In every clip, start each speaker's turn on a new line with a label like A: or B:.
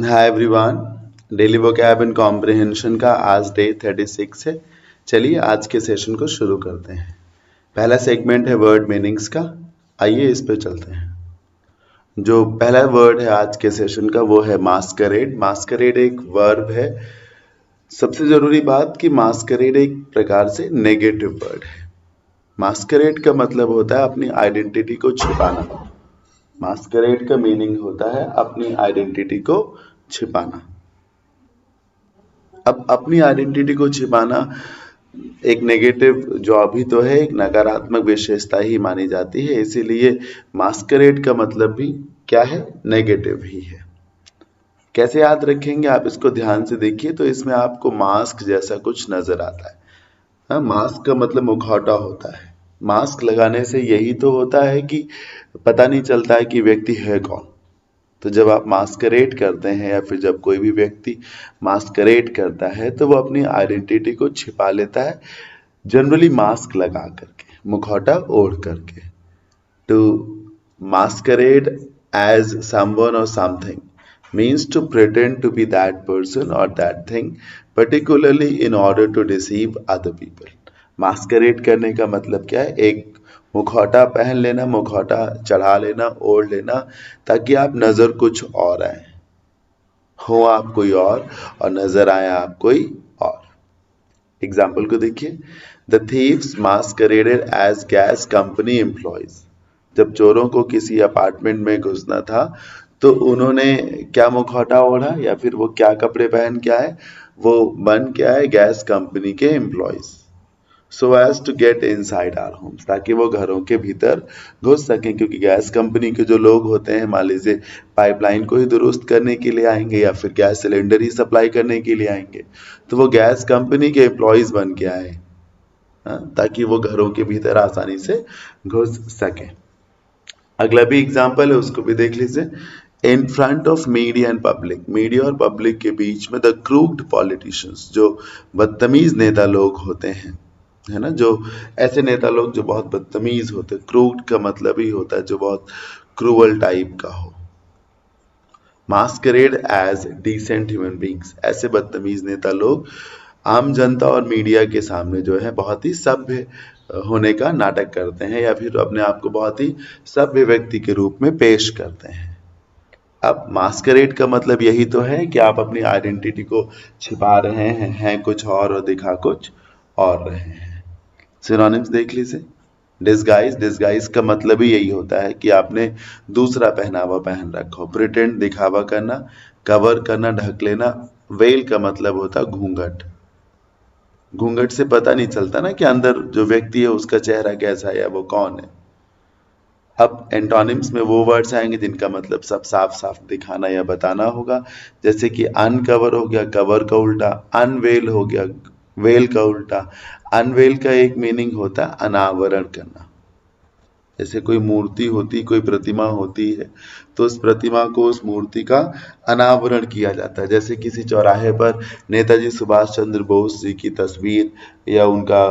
A: Hi everyone. Daily vocab and comprehension का आज day 36 है। चलिए आज के सेशन को शुरू करते हैं। पहला सेगमेंट है वर्ड मीनिंग्स का। आइए इस पे चलते हैं। जो पहला वर्ड है आज के सेशन का वो है मास्करेड। मास्करेड एक वर्ब है। सबसे जरूरी बात कि मास्करेड एक प्रकार से नेगेटिव वर्ड है। मास्करेड का मतलब होता है अपनी आइडेंटिटी को छिपाना। मास्करेड का मीनिंग होता है अपनी आइडेंटिटी को छिपाना। अब अपनी आइडेंटिटी को छिपाना एक नेगेटिव जो अभी तो है, एक नकारात्मक विशेषता ही मानी जाती है, इसीलिए मास्करेड का मतलब भी क्या है, नेगेटिव ही है। कैसे याद रखेंगे आप इसको ध्यान से देखिए तो इसमें आपको मास्क जैसा कुछ नजर आता है। हाँ, मास्क का मतलब मुखौटा होता है। मास्क लगाने से यही तो होता है कि पता नहीं चलता है कि व्यक्ति है कौन। तो जब आप मास्करेड करते हैं या फिर जब कोई भी व्यक्ति मास्करेड करता है तो वो अपनी आइडेंटिटी को छिपा लेता है, जनरली मास्क लगा करके, मुखौटा ओढ़ करके। टू मास्करेड एज समवन और something means to pretend to be that person or that thing, particularly in order to deceive other people. Masquerade करने का मतलब क्या है, एक मुखौटा पहन लेना, मुखौटा चढ़ा लेना, ओढ़ लेना, ताकि आप नजर कुछ और आए, हो आप कोई और नजर आए आप कोई और। एग्जाम्पल को देखिए, the thieves masqueraded as gas company employees. जब चोरों को किसी अपार्टमेंट में घुसना था तो उन्होंने क्या मुखौटा ओढ़ा या फिर वो क्या कपड़े पहन के आए, वो बन के आए गैस कंपनी के employees, so as to get inside our homes, ताकि वो घरों के भीतर घुस सकें। क्योंकि गैस कंपनी के जो लोग होते हैं, मान लीजिए पाइपलाइन को ही दुरुस्त करने के लिए आएंगे या फिर गैस सिलेंडर ही सप्लाई करने के लिए आएंगे, तो वो गैस कंपनी के एम्प्लॉयज बन के आए, ताकि वो घरों के भीतर आसानी से घुस सके। अगला भी एग्जाम्पल है, उसको भी देख लीजिए। In front of media and public, media और पब्लिक के बीच में द क्रूक्ड पॉलिटिशियंस, जो बदतमीज नेता लोग होते हैं, है ना, जो ऐसे नेता लोग जो बहुत बदतमीज होते हैं। क्रूक्ड का मतलब ही होता है जो बहुत क्रूअल टाइप का हो। Masquerade as decent human beings, ऐसे बदतमीज नेता लोग आम जनता और मीडिया के सामने जो है बहुत ही सभ्य होने का नाटक करते हैं या फिर अपने आप को बहुत ही सभ्य व्यक्ति के रूप में पेश करते हैं। अब मास्करेड का मतलब यही तो है कि आप अपनी आइडेंटिटी को छिपा रहे हैं कुछ और दिखा कुछ और रहे हैं। सिनोनिम्स देख लीजिए। डिस्गाइज, डिस्गाइज का मतलब ही यही होता है कि आपने दूसरा पहनावा पहन रखा हो। प्रिटेंड, दिखावा करना, कवर करना, ढक लेना। वेल का मतलब होता है घूंघट। घूंघट से पता नहीं चलता ना कि अंदर जो व्यक्ति है उसका चेहरा कैसा है या वो कौन है। अब एंटोनिम्स में वो वर्ड्स आएंगे जिनका मतलब सब साफ साफ दिखाना या बताना होगा, जैसे कि अनकवर हो गया कवर का उल्टा, अनवेल हो गया वेल का उल्टा। अनवेल का एक मीनिंग होता है अनावरण करना। जैसे कोई मूर्ति होती, कोई प्रतिमा होती है तो उस प्रतिमा को, उस मूर्ति का अनावरण किया जाता है। जैसे किसी चौराहे पर नेताजी सुभाष चंद्र बोस जी की तस्वीर या उनका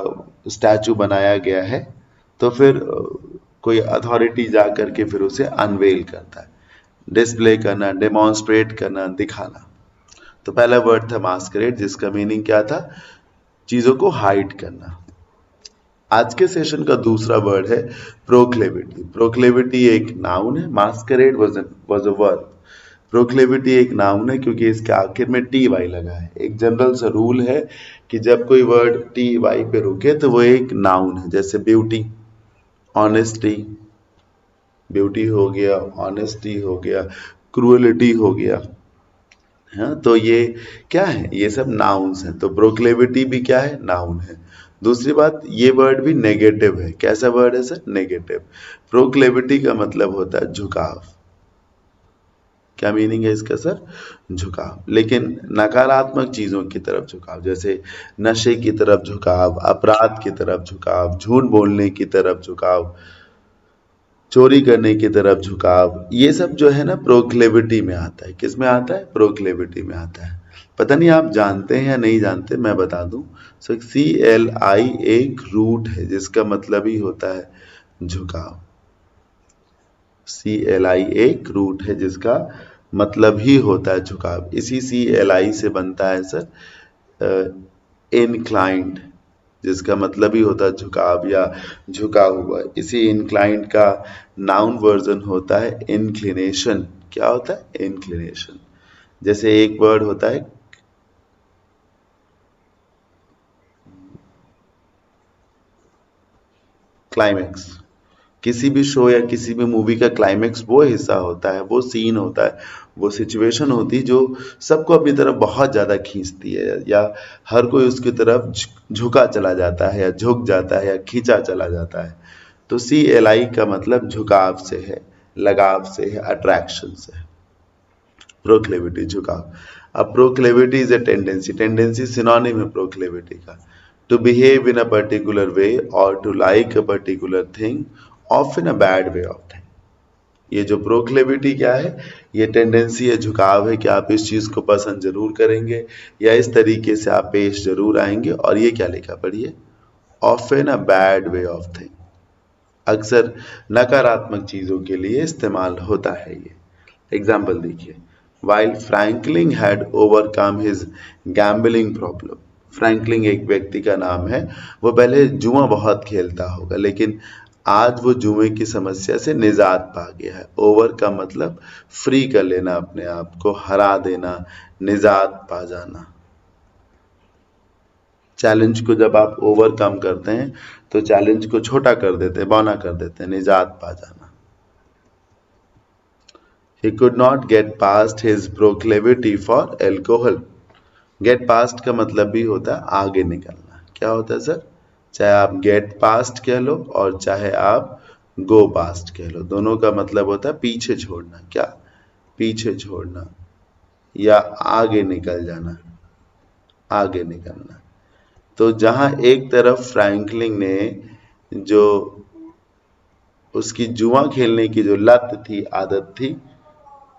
A: स्टैचू बनाया गया है तो फिर कोई अथॉरिटी जा करके फिर उसे अनवेल करता है। डिस्प्ले करना, डेमोन्स्ट्रेट करना, दिखाना। तो पहला वर्ड था मास्करेड जिसका मीनिंग क्या था, चीजों को हाइड करना। आज के सेशन का दूसरा वर्ड है प्रोक्लेविटी। प्रोक्लेविटी एक नाउन है, मास्करेड वाज अ वर्ब। प्रोक्लेविटी एक नाउन है क्योंकि इसके आखिर में टी वाई लगा है। एक जनरल सा रूल है कि जब कोई वर्ड टी वाई पे रुके तो वो एक नाउन है। जैसे ब्यूटी, ऑनेस्टी, ब्यूटी हो गया, ऑनेस्टी हो गया, क्रूअलिटी हो गया। हाँ, तो ये क्या है, ये सब नाउन्स हैं। तो प्रोक्लेविटी भी क्या है, नाउन है। दूसरी बात, ये वर्ड भी नेगेटिव है। कैसा वर्ड है सर, नेगेटिव। प्रोक्लेविटी का मतलब होता है झुकाव। क्या मीनिंग है इसका सर, झुकाव। लेकिन नकारात्मक चीजों की तरफ झुकाव, जैसे नशे की तरफ झुकाव, अपराध की तरफ झुकाव, झूठ बोलने की तरफ झुकाव, चोरी करने की तरफ झुकाव। ये सब जो है ना प्रोक्लेविटी में आता है। किस में आता है, प्रोक्लेविटी में आता है। पता नहीं आप जानते हैं या नहीं जानते, मैं बता दूं। सो CLI एक रूट है जिसका मतलब ही होता है झुकाव। CLI एक रूट है जिसका मतलब ही होता है झुकाव। इसी CLI से बनता है सर inclined, जिसका मतलब ही होता है झुकाव या झुका हुआ। इसी inclined का नाउन वर्जन होता है inclination। क्या होता है? inclination। जैसे एक वर्ड होता है क्लाइमेक्स। किसी भी शो या किसी भी मूवी का क्लाइमेक्स वो हिस्सा होता है, वो सीन होता है, वो सिचुएशन होती है जो सबको अपनी तरफ बहुत ज्यादा खींचती है, या हर कोई उसकी तरफ झुका चला जाता है, या झुक जाता है, या खींचा चला जाता है। तो CLI का मतलब झुकाव से है, लगाव से है, अट्रैक्शन से है। प्रोक्लेविटी, झुकाव। अब proclivity is a tendency. Tendency synonym है प्रोक्लेविटी का। To behave in a particular way और to like a particular thing of in a bad way of thing. ये जो प्रोक्लेविटी क्या है? ये टेंडेंसी है, झुकाव है कि आप इस चीज को पसंद जरूर करेंगे या इस तरीके से आप पेश जरूर आएंगे। और ये क्या लिखा पढ़िए, of in a bad way of thing. अक्सर नकारात्मक चीजों के लिए इस्तेमाल होता है ये। एग्जाम्पल देखिए, while Franklin had overcome his gambling problem. Franklin एक व्यक्ति का नाम है, वो पहले जुआ बहुत खेलता होगा, लेकिन आज वो जुए की समस्या से निजात पा गया है। ओवर का मतलब फ्री कर लेना, अपने आप को हरा देना, निजात पा जाना। चैलेंज को जब आप ओवरकम करते हैं तो चैलेंज को छोटा कर देते हैं, बौना कर देते हैं, निजात पा जाना। He could not get past his proclivity for alcohol. Get past का मतलब भी होता है आगे निकलना। क्या होता है सर? चाहे आप get past कह लो और चाहे आप go past कह लो, दोनों का मतलब होता है पीछे छोड़ना। क्या? पीछे छोड़ना या आगे निकल जाना, आगे निकलना। तो जहां एक तरफ फ्रैंकलिन ने जो उसकी जुआ खेलने की जो लत थी, आदत थी,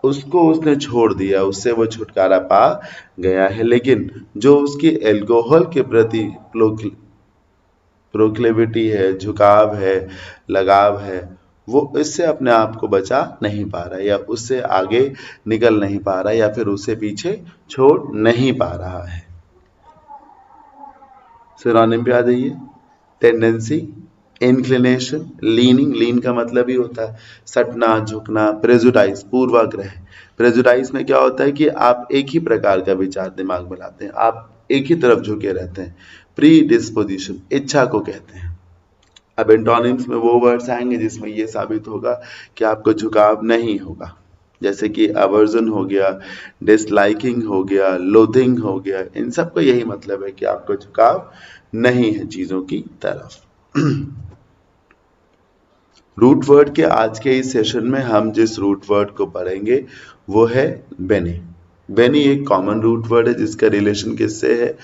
A: उसको उसने छोड़ दिया, उससे वो छुटकारा पा गया है। लेकिन जो उसकी एल्कोहल के प्रति प्रोक्लेविटी है, झुकाव है, लगाव है, वो इससे अपने आप को बचा नहीं पा रहा, या उससे आगे निकल नहीं पा रहा, या फिर उसे पीछे छोड़ नहीं पा रहा है। सिनोनिम पे आ जाइए। Tendency, inclination, leaning. लीन का मतलब ही होता है सटना, झुकना। प्रेजुडाइज, पूर्वाग्रह। प्रेजुडाइज में क्या होता है कि आप एक ही प्रकार का विचार दिमाग में लाते हैं, आप एक ही तरफ झुके रहते हैं। प्री डिस्पोजिशन, इच्छा को कहते हैं। अब एंटोनिम्स में वो वर्ड्स आएंगे जिसमें ये साबित होगा कि आपको झुकाव नहीं होगा, जैसे कि अवर्जन हो गया, डिसलाइकिंग हो गया, लोथिंग हो गया। इन सब का यही मतलब है कि आपको झुकाव नहीं है चीजों की तरफ। रूट वर्ड के आज के इस सेशन में हम जिस रूट वर्ड को पढ़ेंगे वो है बेनी। बेनी एक कॉमन रूट वर्ड है जिसका रिलेशन किससे है?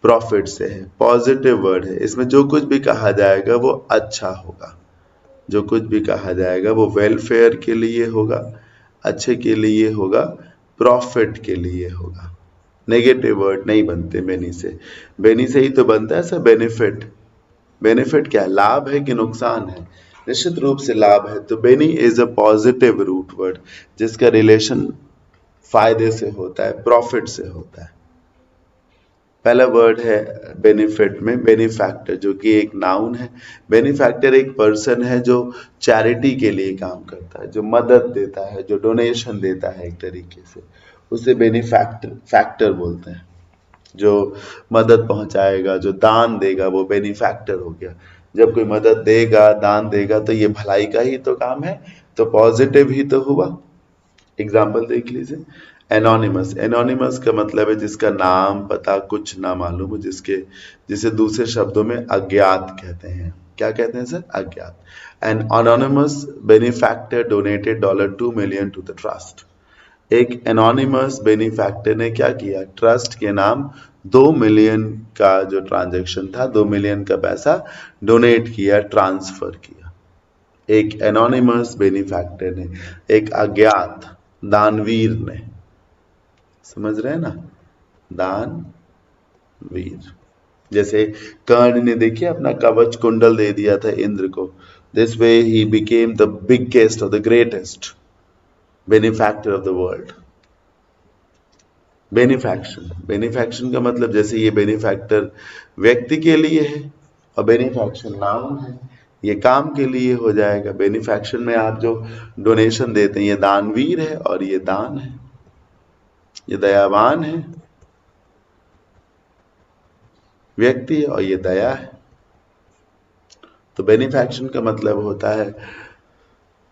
A: प्रॉफिट से है। पॉजिटिव वर्ड है, इसमें जो कुछ भी कहा जाएगा वो अच्छा होगा, जो कुछ भी कहा जाएगा वो वेलफेयर के लिए होगा, अच्छे के लिए होगा, प्रॉफिट के लिए होगा। नेगेटिव वर्ड नहीं बनते बेनी से। बेनी से ही तो बनता है सर बेनिफिट। बेनिफिट क्या है? लाभ है कि नुकसान है? निश्चित रूप से लाभ है। तो bene is a positive root word जिसका रिलेशन फायदे से होता है, प्रॉफिट से होता है। पहला वर्ड है बेनिफिट में बेनिफैक्टर, जो कि एक नाउन है। बेनिफैक्टर एक पर्सन है जो चैरिटी के लिए काम करता है, जो मदद देता है, जो डोनेशन देता है एक तरीके से, उसे फैक्टर बोलते हैं। जो मदद पहुंचाएगा, जो दान देगा, वो बेनिफैक्टर हो गया। जब कोई मदद देगा, दान देगा, तो ये भलाई का ही तो काम है, तो पॉजिटिव ही तो हुआ। एग्जाम्पल देख लीजिए, एनोनिमस। एनोनिमस का मतलब है जिसका नाम पता कुछ ना मालूम हो, जिसे दूसरे शब्दों में अज्ञात कहते हैं। क्या कहते हैं सर? अज्ञात। An anonymous benefactor donated $2 million to the trust. एक एनोनिमस बेनिफैक्टर ने क्या किया? ट्रस्ट के नाम 2 मिलियन का जो ट्रांजैक्शन था, 2 मिलियन का पैसा डोनेट किया, ट्रांसफर किया। एक एनोनिमस बेनिफैक्टर ने, एक अज्ञात दानवीर ने। समझ रहे हैं ना? दानवीर। जैसे कर्ण ने देखिए अपना कवच कुंडल दे दिया था इंद्र को। This way he became the biggest और the greatest benefactor of the world. Benefaction, benefaction का मतलब जैसे ये बेनिफैक्टर व्यक्ति के लिए है और बेनिफैक्शन नाउन है, ये काम के लिए हो जाएगा। बेनिफैक्शन में आप जो डोनेशन देते हैं, ये दानवीर है और ये दान है, ये दयावान है व्यक्ति और ये दया है। तो बेनिफैक्शन का मतलब होता है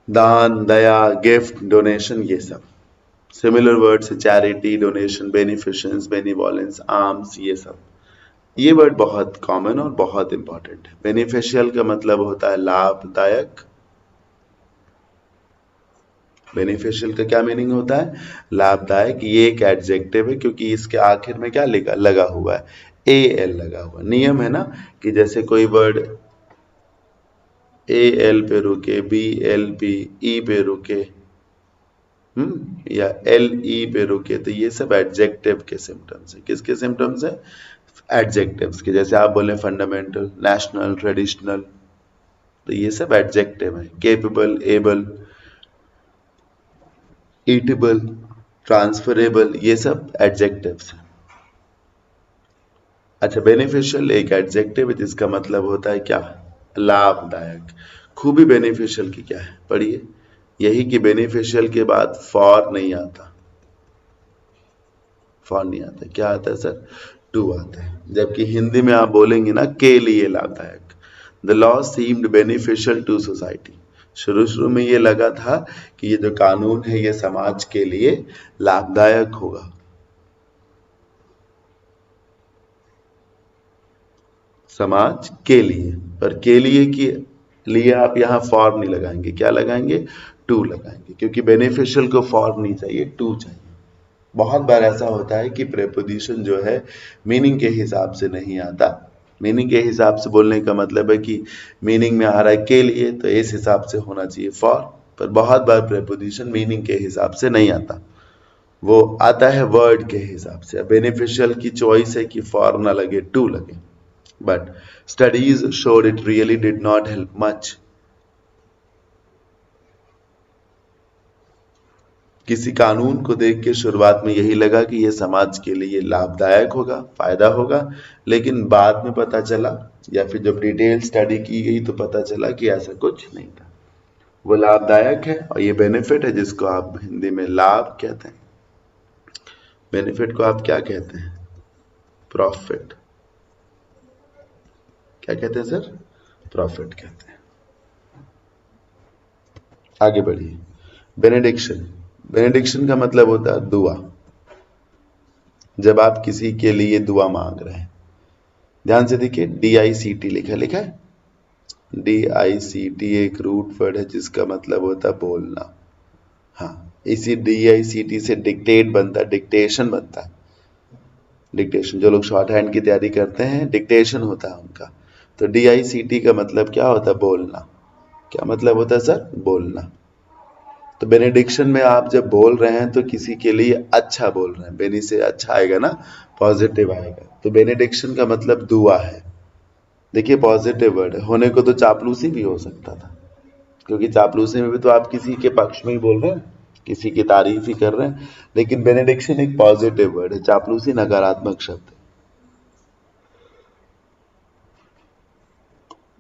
A: दान, दया, गिफ्ट, डोनेशन, ये सब। सिमिलर वर्ड्स है चैरिटी, डोनेशन, बेनिफिशेंस, बेनिवोलेंस, आर्म्स, ये सब। ये वर्ड बहुत कॉमन और बहुत इंपॉर्टेंट है। बेनिफिशियल का मतलब होता है लाभदायक। बेनिफिशियल का क्या मीनिंग होता है? लाभदायक। ये एक एडजेक्टिव है क्योंकि इसके आखिर में क्या लगा हुआ है? AL लगा हुआ। नियम है ना कि जैसे कोई वर्ड AL पे रुके, BL पे, E पे रुके, या LE पे रुके, तो ये सब एडजेक्टिव के सिम्टम्स है। किसके सिम्टम्स है? एडजेक्टिव्स के। जैसे आप बोले फंडामेंटल, नेशनल, ट्रेडिशनल, तो ये सब एडजेक्टिव है। केपेबल, एबल, ईटेबल, ट्रांसफरेबल, ये सब एडजेक्टिव्स हैं। अच्छा, बेनिफिशियल एक एडजेक्टिव है जिसका मतलब होता है क्या? लाभदायक। खूबी बेनिफिशियल की क्या है? पढ़िए। यही कि बेनिफिशियल के बाद फॉर नहीं आता। फॉर नहीं आता, क्या आता है सर? टू आता है। जबकि हिंदी में आप बोलेंगे ना के लिए लाभदायक। The law seemed beneficial to society. शुरू में ये लगा था कि ये जो कानून है ये समाज के लिए लाभदायक होगा। समाज के लिए, पर के लिए आप यहाँ फॉर नहीं लगाएंगे। क्या लगाएंगे? टू लगाएंगे, क्योंकि बेनिफिशियल को फॉर नहीं चाहिए, टू चाहिए। बहुत बार ऐसा होता है कि प्रेपोजिशन जो है मीनिंग के हिसाब से नहीं आता। मीनिंग के हिसाब से बोलने का मतलब है कि मीनिंग में आ रहा है के लिए, तो इस हिसाब से होना चाहिए फॉर। पर बहुत बार प्रेपोजिशन मीनिंग के हिसाब से नहीं आता, वो आता है वर्ड के हिसाब से। बेनिफिशियल की चॉइस है कि फॉर ना लगे, टू लगे। But studies showed it really did not help much. किसी कानून को देख के शुरुआत में यही लगा कि यह समाज के लिए लाभदायक होगा, फायदा होगा, लेकिन बाद में पता चला या फिर जब डिटेल स्टडी की गई तो पता चला कि ऐसा कुछ नहीं था। वो लाभदायक है और ये बेनिफिट है जिसको आप हिंदी में लाभ कहते हैं। बेनिफिट को आप क्या कहते हैं? प्रॉफिट। क्या कहते हैं सर? प्रॉफिट कहते हैं। आगे बढ़िए। बेनेडिक्शन। बेनेडिक्शन का मतलब होता है दुआ। जब आप किसी के लिए दुआ मांग रहे हैं, ध्यान से देखिए, DICT लिखा है। DICT एक रूट वर्ड है जिसका मतलब होता है बोलना। हाँ, इसी DICT से डिक्टेट बनता है, डिक्टेशन बनता है। डिक्टेशन, जो लोग शॉर्ट हैंड की तैयारी करते हैं डिक्टेशन होता है उनका। तो DICT का मतलब क्या होता है? बोलना। क्या मतलब होता है सर? बोलना। तो बेनेडिक्शन में आप जब बोल रहे हैं तो किसी के लिए अच्छा बोल रहे हैं। बेनी से अच्छा आएगा ना, पॉजिटिव आएगा। तो बेनेडिक्शन का मतलब दुआ है। देखिए, पॉजिटिव वर्ड है। होने को तो चापलूसी भी हो सकता था, क्योंकि चापलूसी में भी तो आप किसी के पक्ष में ही बोल रहे हैं, किसी की तारीफ ही कर रहे हैं। लेकिन बेनेडिक्शन एक पॉजिटिव वर्ड है, चापलूसी नकारात्मक शब्द है।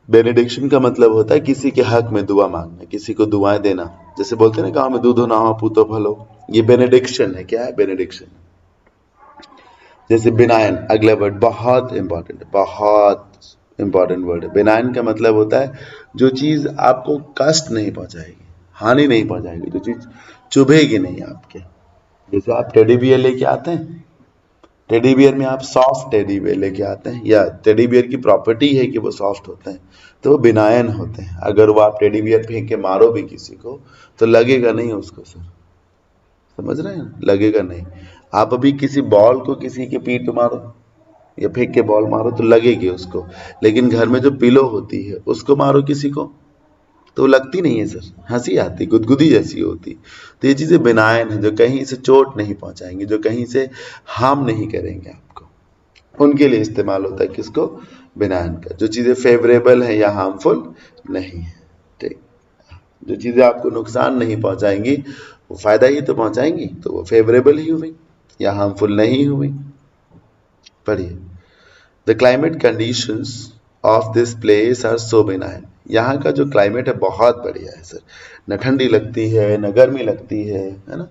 A: बेनेडिक्शन का मतलब होता है किसी के हक में दुआ मांगना, किसी को दुआएं देना। जैसे बोलते हैं ना, गांव में दूधो ना हो पूतो फलो, ये बेनेडिक्शन है। क्या है? बेनेडिक्शन। जैसे बिनायन, अगला वर्ड बहुत इंपॉर्टेंट है, बहुत इंपॉर्टेंट वर्ड है। बिनायन का मतलब होता है जो चीज आपको कष्ट नहीं पहुंचाएगी, हानि नहीं पहुंचाएगी, जो चीज चुभेगी नहीं आपके। जैसे आप टेडी बियर लेके आते हैं, टेडी बियर में आप सॉफ्ट टेडी बियर लेके आते हैं, या टेडी बियर की प्रॉपर्टी है कि वो सॉफ्ट होते हैं, तो वो बिनायन होते हैं। अगर वो आप टेडी बियर फेंक के मारो भी किसी को तो लगेगा नहीं उसको सर, समझ रहे हैं? लगेगा नहीं। आप अभी किसी बॉल को किसी के पीठ पे मारो या फेंक के बॉल मारो तो लगेगी उसको, लेकिन घर में जो पिलो होती है उसको मारो किसी को तो लगती नहीं है सर, हंसी आती, गुदगुदी जैसी होती। तो ये चीजें बिनायन है, जो कहीं से चोट नहीं पहुंचाएंगे, जो कहीं से हार्म नहीं करेंगे आपको, उनके लिए इस्तेमाल होता है। किसको? बिनायन का। जो चीजें फेवरेबल है या हार्मफुल नहीं है, ठीक। जो चीजें आपको नुकसान नहीं पहुंचाएंगी वो फायदा ही तो पहुंचाएंगी, तो वो फेवरेबल ही हुई। या हार्मफुल नहीं हुई। पढ़िए, the climate conditions of this place are so benign. यहाँ का जो क्लाइमेट है बहुत बढ़िया है सर, न ठंडी लगती है न गर्मी लगती है ना,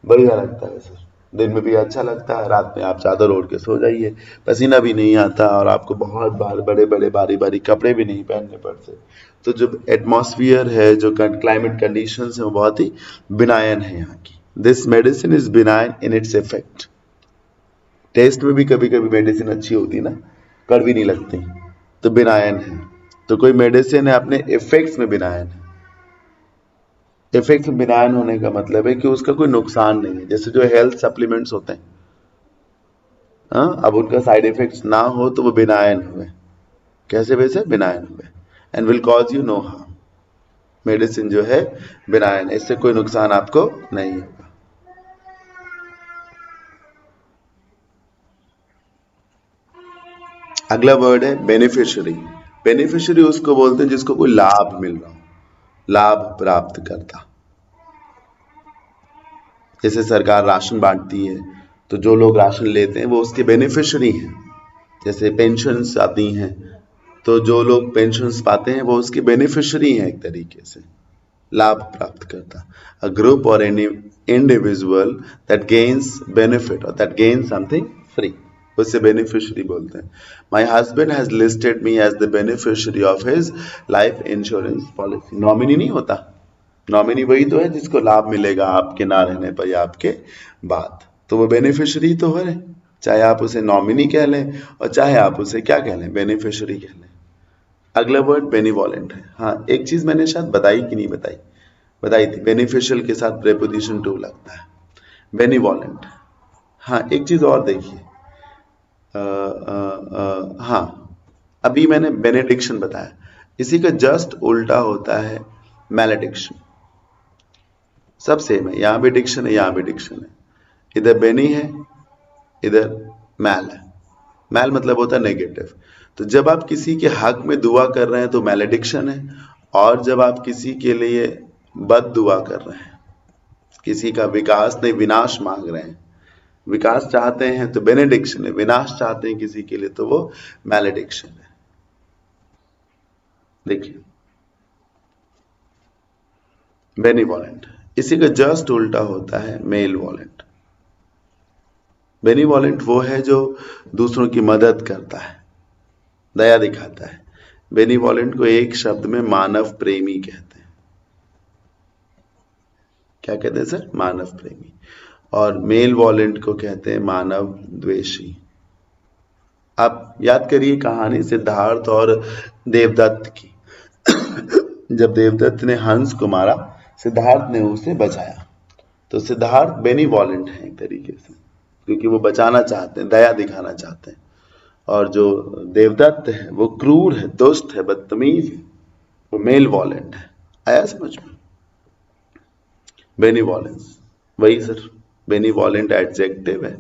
A: बढ़िया लगता है सर। दिन में भी अच्छा लगता है, रात में आप चादर ओढ़ के सो जाइए, पसीना भी नहीं आता और आपको बहुत बार बड़े बड़े भारी भारी कपड़े भी नहीं पहनने पड़ते। तो जो एटमॉस्फियर है, जो क्लाइमेट कंडीशंस है, वो बहुत ही बिनायन है यहाँ की। This medicine is benign in its effect. Test में भी कभी कभी मेडिसिन अच्छी होती ना, कड़वी नहीं लगती, तो बिनायन है। तो कोई मेडिसिन है अपने इफेक्ट्स में बिनायन है। इफेक्ट्स में बिनायन होने का मतलब है कि उसका कोई नुकसान नहीं है। जैसे जो हेल्थ सप्लीमेंट्स होते हैं, हाँ, अब उनका साइड इफेक्ट्स ना हो तो वो बिनायन हुए। कैसे वैसे बिनायन हुए, and will cause you know harm. Medicine जो है बिनायन, इससे कोई नुकसान आपको नहीं होगा। अगला वर्ड है बेनिफिशियरी। बेनिफिशियरी उसको बोलते हैं जिसको कोई लाभ मिल रहा हो, लाभ प्राप्त करता। जैसे सरकार राशन बांटती है, तो जो लोग राशन लेते हैं वो उसके बेनिफिशियरी हैं। जैसे पेंशन्स आती हैं, तो जो लोग पेंशन्स पाते हैं वो उसके बेनिफिशियरी हैं, एक तरीके से लाभ प्राप्त करता। अ ग्रुप और any individual that gains benefit और दैट गेन्स समथिंग फ्री, उससे बेनिफिशियरी बोलते हैं। My husband has listed me as the beneficiary of his life insurance policy. Nominee नहीं होता, नॉमिनी वही तो है जिसको लाभ मिलेगा आपके ना रहने पर या आपके बाद, तो वो बेनिफिशियरी तो है, चाहे आप उसे नॉमिनी कह लें और चाहे आप उसे क्या कह लें, बेनिफिशियरी कह लें। अगला वर्ड बेनिवोलेंट है। हाँ, एक चीज मैंने शायद बताई कि नहीं बताई, बताई थी, बेनिफिशियल के साथ प्रेपोजिशन टू लगता है, बेनिवोलेंट। हाँ, एक चीज और देखिए, हाँ, अभी मैंने बेनेडिक्शन बताया, इसी का जस्ट उल्टा होता है मैलेडिक्शन। सब सेम है, यहां भी डिक्शन है, यहां भी डिक्शन है। इधर बेनी है, इधर मैल है। मैल मतलब होता है नेगेटिव। तो जब आप किसी के हक में दुआ कर रहे हैं तो मैलेडिक्शन है, और जब आप किसी के लिए बद दुआ कर रहे हैं, किसी का विकास नहीं विनाश मांग रहे हैं, विकास चाहते हैं तो बेनेडिक्शन है, विनाश चाहते हैं किसी के लिए तो वो मैलेडिक्शन है। देखिए, बेनिवोलेंट, इसी का जस्ट उल्टा होता है मेल वॉलेंट। बेनिवोलेंट वो है जो दूसरों की मदद करता है, दया दिखाता है। बेनिवोलेंट को एक शब्द में मानव प्रेमी कहते हैं। क्या कहते हैं सर? मानव प्रेमी। और मेल वॉलेंट को कहते हैं मानव द्वेषी। आप याद करिए कहानी सिद्धार्थ और देवदत्त की। जब देवदत्त ने हंस को मारा, सिद्धार्थ ने उसे बचाया, तो सिद्धार्थ बेनिवोलेंट है एक तरीके से, क्योंकि वो बचाना चाहते हैं, दया दिखाना चाहते हैं। और जो देवदत्त है वो क्रूर है, दुष्ट है, बदतमीज है, वो मेल वॉलेंट है। आया समझ में? बेनिवोलेंस वही सर, बेनिवोलेंट एडजेक्टिव है,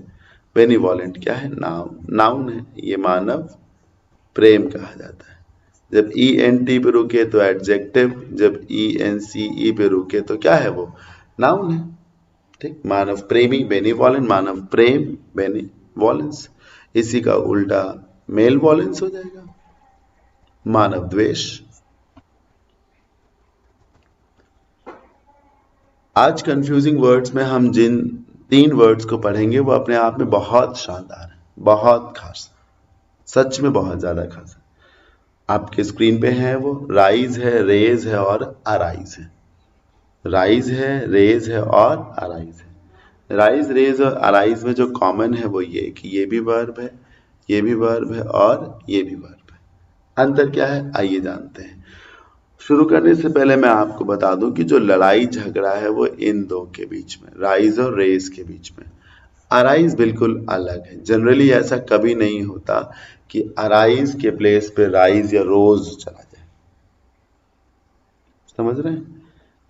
A: बेनिवोलेंट क्या है? नाउन, नाउन है, ये मानव प्रेम कहा जाता है। जब ई एन टी पे रुके तो एडजेक्टिव, जब ई एन सी ई पे रुके तो क्या है? वो नाउन है। ठीक, मानव प्रेमी बेनिवोलेंट, मानव प्रेम बेनिवोलेंस, इसी का उल्टा मेल वॉलेंस हो जाएगा, मानव द्वेष। आज कंफ्यूजिंग वर्ड्स में हम जिन 3 वर्ड्स को पढ़ेंगे वो अपने आप में बहुत शानदार है, बहुत खास, सच में बहुत ज्यादा खास है। आपके स्क्रीन पे है वो, राइज है, रेज है और अराइज है। राइज है, रेज है और अराइज है। राइज, रेज और अराइज में जो कॉमन है वो ये कि ये भी वर्ब है, ये भी वर्ब है और ये भी वर्ब है। अंतर क्या है आइए जानते हैं। शुरू करने से पहले मैं आपको बता दूं कि जो लड़ाई झगड़ा है वो इन दो के बीच में, राइज और रेज के बीच में। अराइज बिल्कुल अलग है। जनरली ऐसा कभी नहीं होता कि अराइज के प्लेस पे राइज या रोज चला जाए, समझ रहे हैं?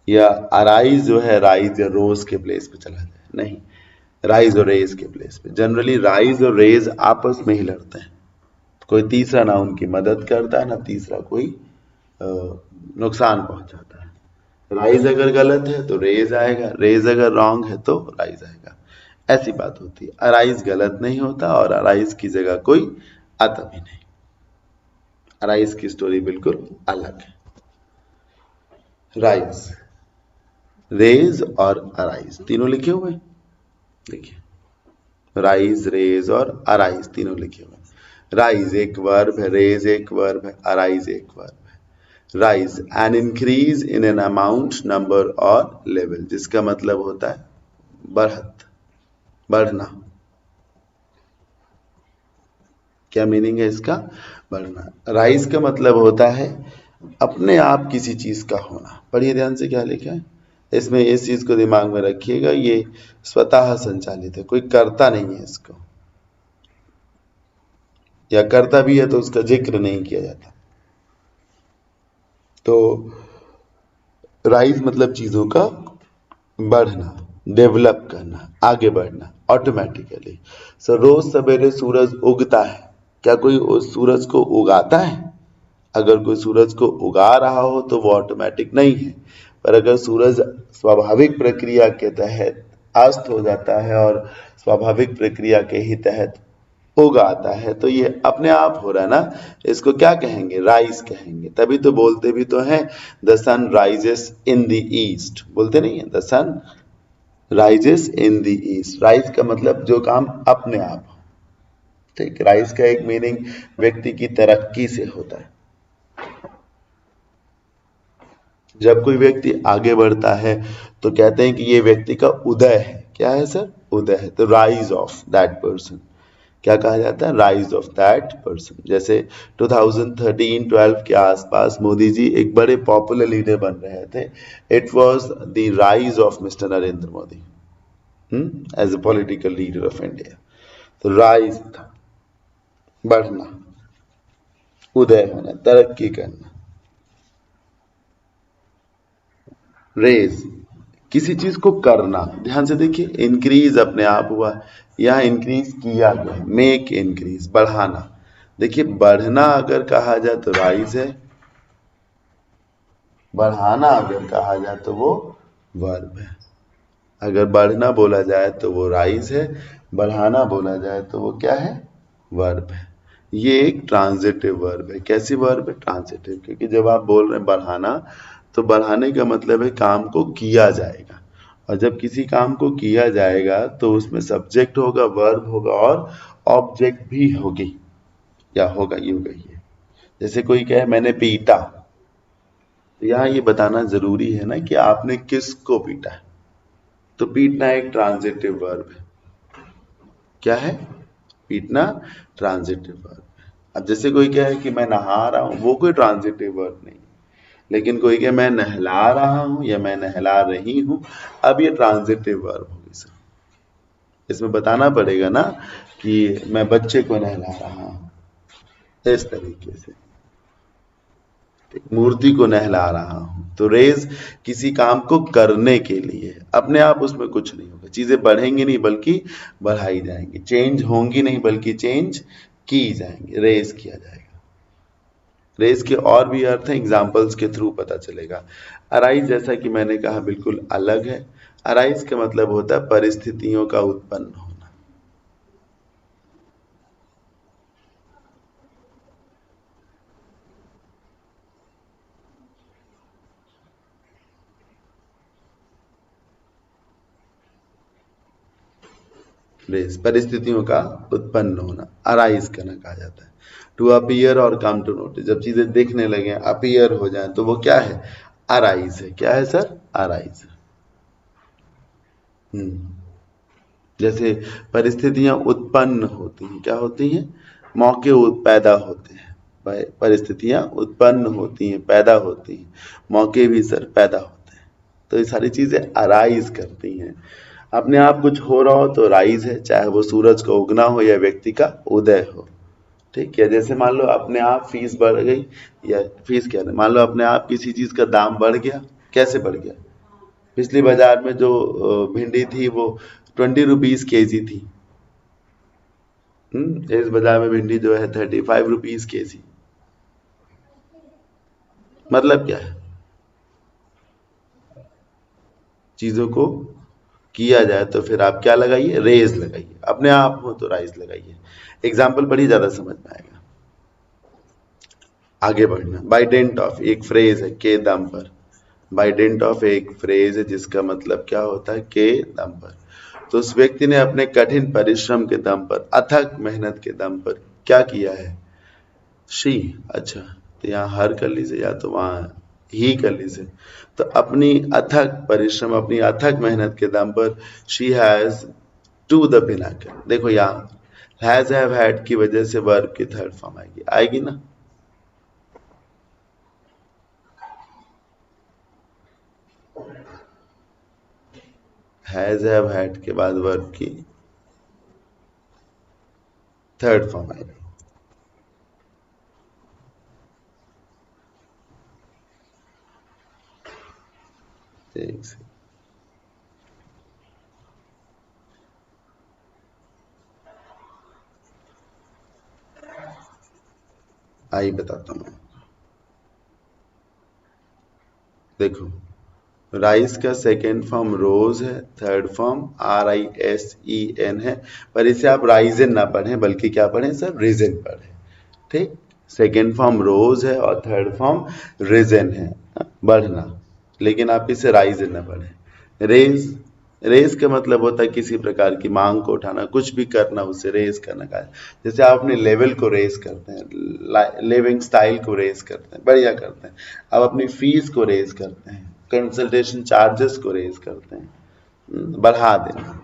A: या अराइज जो है राइज या रोज के प्लेस पे चला जाए, नहीं, राइज और रेज के प्लेस पे। जनरली राइज और रेज आपस में ही लड़ते हैं, कोई तीसरा ना उनकी मदद करता है, ना तीसरा कोई नुकसान पहुंचाता है। राइज अगर गलत है तो रेज आएगा, रेज अगर रॉन्ग है तो राइज आएगा। ऐसी बात होती है। अराइज गलत नहीं होता और अराइज की जगह कोई आता भी नहीं। अराइज की स्टोरी बिल्कुल अलग है। राइज, रेज और अराइज तीनों लिखे हुए हैं। देखिए, राइज, रेज और अराइज तीनों लिखे हुए हैं। राइज एक वर्ब है, रेज एक वर्ब है, अराइज एक वर्ब है। Rise an increase in an amount, number और लेवल, जिसका मतलब होता है बढ़त, बढ़ना। क्या मीनिंग है इसका? बढ़ना। राइज का मतलब होता है अपने आप किसी चीज का होना। पढ़िए ध्यान से क्या लिखा है इसमें, इस चीज को दिमाग में रखिएगा, ये स्वतः संचालित है, कोई करता नहीं है इसको, या करता भी है तो उसका जिक्र नहीं किया जाता। तो राइज मतलब चीजों का बढ़ना, डेवलप करना, आगे बढ़ना ऑटोमेटिकली। सो रोज सवेरे सूरज उगता है, क्या कोई उस सूरज को उगाता है? अगर कोई सूरज को उगा रहा हो तो वो ऑटोमेटिक नहीं है, पर अगर सूरज स्वाभाविक प्रक्रिया के तहत अस्त हो जाता है और स्वाभाविक प्रक्रिया के ही तहत उगाता है तो ये अपने आप हो रहा है ना, इसको क्या कहेंगे? राइज कहेंगे। तभी तो बोलते भी तो हैं the sun rises in the east, बोलते नहीं है the sun rises in the east. Rise का मतलब जो काम अपने आप हो। ठीक, राइज का एक मीनिंग व्यक्ति की तरक्की से होता है। जब कोई व्यक्ति आगे बढ़ता है तो कहते हैं कि ये व्यक्ति का उदय है। क्या है सर? उदय है। तो राइज ऑफ दैट पर्सन, क्या कहा जाता है? Rise of that person. जैसे 2013-12 के आसपास मोदी जी एक बड़े पॉपुलर लीडर बन रहे थे। It was the rise of mister Narendra Modi as a political leader of India. तो राइज था बढ़ना, उदय होना, तरक्की करना। रेज किसी चीज को करना। ध्यान से देखिए, इंक्रीज अपने आप हुआ, यहाँ इंक्रीज किया गया, मेक इंक्रीज, बढ़ाना। देखिए, बढ़ना अगर कहा जाए तो राइज है, बढ़ाना अगर कहा जाए तो वो वर्ब है। अगर बढ़ना बोला जाए तो वो राइज है, बढ़ाना बोला जाए तो वो क्या है? वर्ब है। ये एक ट्रांजिटिव वर्ब है। कैसी वर्ब है? ट्रांजिटिव, क्योंकि जब आप बोल रहे हैं बढ़ाना तो बढ़ाने का मतलब है काम को किया जाएगा, और जब किसी काम को किया जाएगा तो उसमें सब्जेक्ट होगा, वर्ब होगा और ऑब्जेक्ट भी होगी या होगा, ये होगा ये। जैसे कोई कहे मैंने पीटा, तो यहाँ ये बताना जरूरी है ना कि आपने किसको पीटा है। तो पीटना एक ट्रांजिटिव वर्ब है। क्या है? पीटना ट्रांजिटिव वर्ब है। अब जैसे कोई कहे कि मैं नहा रहा हूं, वो कोई ट्रांजिटिव वर्ब नहीं। लेकिन कोई कहे मैं नहला रहा हूं या मैं नहला रही हूं, अब ये ट्रांजिटिव वर्ब होगी सर। इसमें बताना पड़ेगा ना कि मैं बच्चे को नहला रहा हूं, इस तरीके से मूर्ति को नहला रहा हूं। तो रेज किसी काम को करने के लिए, अपने आप उसमें कुछ नहीं होगा, चीजें बढ़ेंगी नहीं बल्कि बढ़ाई जाएंगी, चेंज होंगी नहीं बल्कि चेंज की जाएंगी, रेज किया जाएगा। रेज के और भी अर्थ हैं, एग्जाम्पल्स के थ्रू पता चलेगा। अराइज जैसा कि मैंने कहा बिल्कुल अलग है। अराइज का मतलब होता है परिस्थितियों का उत्पन्न होना। रेज परिस्थितियों का उत्पन्न होना, अराइज करना कहा जाता है। टू अपीयर और कम टू नोटिस, जब चीजें दिखने लगे, अपीयर हो जाए तो वो क्या है? अराइज है। क्या है सर? अराइज। जैसे परिस्थितियां उत्पन्न होती हैं, क्या होती हैं? मौके पैदा होते हैं। परिस्थितियां उत्पन्न होती हैं, पैदा होती हैं, मौके भी सर पैदा होते हैं। तो ये सारी चीजें अराइज करती हैं। अपने आप कुछ हो रहा हो तो राइज है, चाहे वो सूरज का उगना हो या व्यक्ति का उदय हो। ठीक है, जैसे मान लो अपने आप फीस बढ़ गई, या फीस क्या है, मान लो अपने आप किसी चीज का दाम बढ़ गया। कैसे बढ़ गया? पिछली बाजार में जो भिंडी थी वो 20 रुपीज kg थी। इस बाजार में भिंडी जो है 35 रुपीज kg। मतलब क्या है? चीजों को किया जाए तो फिर आप क्या लगाइए, रेज लगाइए। अपने आप हो तो राइज लगाइए। एग्जाम्पल बड़ी ज्यादा समझ में आएगा। आगे बढ़ना, बाय डेंट ऑफ, एक फ्रेज है के दम पर। बाय डेंट ऑफ एक फ्रेज है जिसका मतलब क्या होता है, के दम पर। तो उस व्यक्ति ने अपने कठिन परिश्रम के दम पर, अथक मेहनत के दम पर क्या किया है, शी। अच्छा, तो यहाँ हर कर लीजिए या तो वहां ही कर लीजिए। तो अपनी अथक परिश्रम, अपनी अथक मेहनत के दम पर she has to the pinnacle. देखो यहाँ हैज हैव हैड की वजह से वर्ब की थर्ड फॉर्म आएगी, आएगी ना। हैज हैव हैड के बाद वर्ब की थर्ड फॉर्म आएगी। एक से आई बताता हूँ। देखो, राइस का सेकेंड फॉर्म रोज है, थर्ड फॉर्म RISEN है, पर इसे आप राइजन ना पढ़ें बल्कि क्या पढ़ें सर, रीजन पढ़ें। ठीक, सेकेंड फॉर्म रोज है और थर्ड फॉर्म रीजन है, बढ़ना, लेकिन आप इसे राइजन ना पढ़ें। रेज, रेज का मतलब होता है किसी प्रकार की मांग को उठाना, कुछ भी करना, उसे रेज करना का। जैसे आप अपने लेवल को रेज करते हैं, लिविंग स्टाइल को रेज करते हैं, बढ़िया करते हैं। आप अपनी फीस को रेज करते हैं, कंसल्टेशन चार्जेस को रेज करते हैं, बढ़ा देना